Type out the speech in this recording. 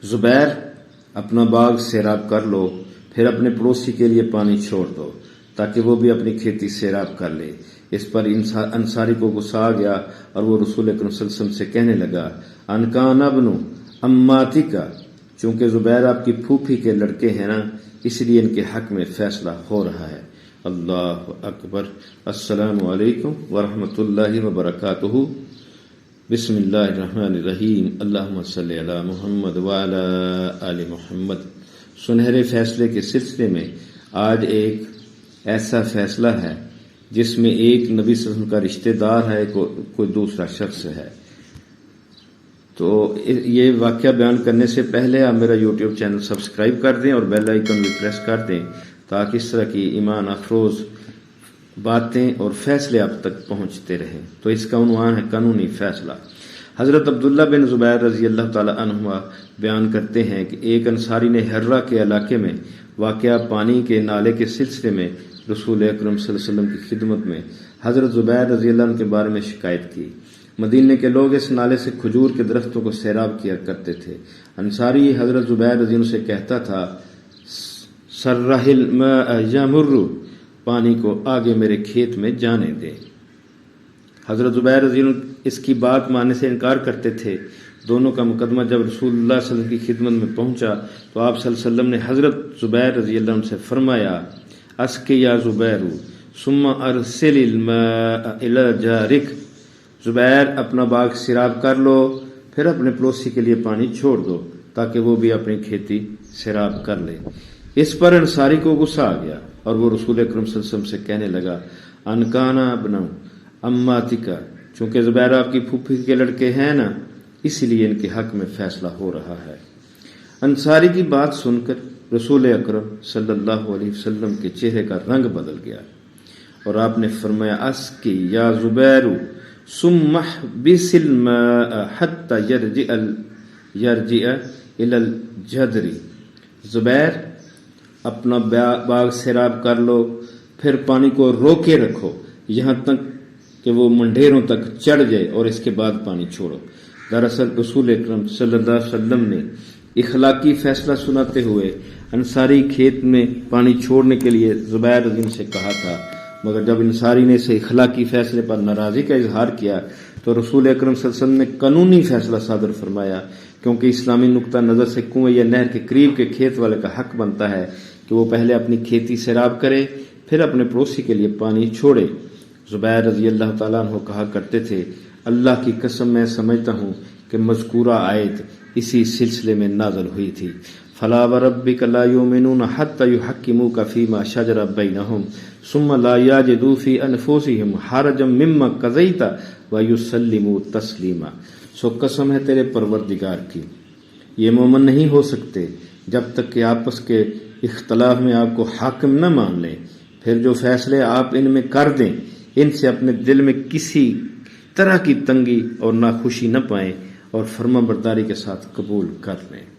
زبیر اپنا باغ سیراب کر لو، پھر اپنے پڑوسی کے لیے پانی چھوڑ دو تاکہ وہ بھی اپنی کھیتی سیراب کر لے۔ اس پر انصاری کو غصہ آ گیا اور وہ رسول اکرم صلی اللہ علیہ وسلم سے کہنے لگا، ان کان ابن اماتی کا، چونکہ زبیر آپ کی پھوپھی کے لڑکے ہیں نا، اس لیے ان کے حق میں فیصلہ ہو رہا ہے۔ اللہ اکبر۔ السلام علیکم ورحمۃ اللہ وبرکاتہ۔ بسم اللہ الرحمن الرحیم۔ اللہم صلی علی محمد وعلی آل محمد۔ سنہرے فیصلے کے سلسلے میں آج ایک ایسا فیصلہ ہے جس میں ایک نبی صلی اللہ علیہ وسلم کا رشتہ دار ہے، کوئی دوسرا شخص ہے۔ تو یہ واقعہ بیان کرنے سے پہلے آپ میرا یوٹیوب چینل سبسکرائب کر دیں اور بیل آئیکن بھی پریس کر دیں تاکہ اس طرح کی ایمان افروز باتیں اور فیصلے آپ تک پہنچتے رہیں۔ تو اس کا عنوان ہے قانونی فیصلہ۔ حضرت عبداللہ بن زبیر رضی اللہ تعالی عنہما بیان کرتے ہیں کہ ایک انصاری نے ہرہ کے علاقے میں واقعہ پانی کے نالے کے سلسلے میں رسول اکرم صلی اللہ علیہ وسلم کی خدمت میں حضرت زبیر رضی اللہ عنہ کے بارے میں شکایت کی۔ مدینے کے لوگ اس نالے سے کھجور کے درختوں کو سیراب کیا کرتے تھے۔ انصاری حضرت زبیر رضی اللہ عنہ سے کہتا تھا، سرحل الماء یمر، پانی کو آگے میرے کھیت میں جانے دے۔ حضرت زبیر رضی اللہ عنہ اس کی بات ماننے سے انکار کرتے تھے۔ دونوں کا مقدمہ جب رسول اللہ صلی اللہ علیہ وسلم کی خدمت میں پہنچا تو آپ صلی اللہ علیہ وسلم نے حضرت زبیر رضی اللہ عنہ سے فرمایا، اسقِ یا زبیر ثم ارسل الماء الی جارک، زبیر اپنا باغ سیراب کر لو، پھر اپنے پڑوسی کے لیے پانی چھوڑ دو تاکہ وہ بھی اپنی کھیتی سیراب کر لے۔ اس پر انصاری کو غصہ آ گیا اور وہ رسول اکرم صلی اللہ علیہ وسلم سے کہنے لگا، ان کان ابن اماتی کا، چونکہ زبیر آپ کی پھوپھی کے لڑکے ہیں نا، اسی لیے ان کے حق میں فیصلہ ہو رہا ہے۔ انصاری کی بات سن کر رسول اکرم صلی اللہ علیہ وسلم کے چہرے کا رنگ بدل گیا اور آپ نے فرمایا، اسقِ یا زبیر ثم احبس الماء حتی یرجع الی الجدر، زبیر اپنا باغ سیراب کر لو، پھر پانی کو روکے رکھو یہاں تک کہ وہ منڈھیروں تک چڑھ جائے اور اس کے بعد پانی چھوڑو۔ دراصل رسول اکرم صلی اللہ علیہ وسلم نے اخلاقی فیصلہ سناتے ہوئے انصاری کھیت میں پانی چھوڑنے کے لیے زبیر رضی اللہ عنہ سے کہا تھا، مگر جب انصاری نے اسے اخلاقی فیصلے پر ناراضی کا اظہار کیا تو رسول اکرم صلی اللہ علیہ وسلم نے قانونی فیصلہ صادر فرمایا، کیونکہ اسلامی نقطہ نظر سے کنویں یا نہر کے قریب کے کھیت والے کا حق بنتا ہے کہ وہ پہلے اپنی کھیتی سیراب کرے، پھر اپنے پڑوسی کے لیے پانی چھوڑے۔ زبیر رضی اللہ تعالیٰ عنہ کہا کرتے تھے، اللہ کی قسم میں سمجھتا ہوں کہ مذکورہ آیت اسی سلسلے میں نازل ہوئی تھی، فلا وربک لا یؤمنون حتی یحکموک فیما شجر بینہم ثم لا یجدوا فی انفسہم حرجا مما قضیت ویسلموا تسلیما۔ سو قسم ہے تیرے پروردگار کی، یہ مومن نہیں ہو سکتے جب تک کہ آپس کے اختلاف میں آپ کو حاکم نہ مان لیں، پھر جو فیصلے آپ ان میں کر دیں ان سے اپنے دل میں کسی طرح کی تنگی اور ناخوشی نہ پائیں اور فرما برداری کے ساتھ قبول کر لیں۔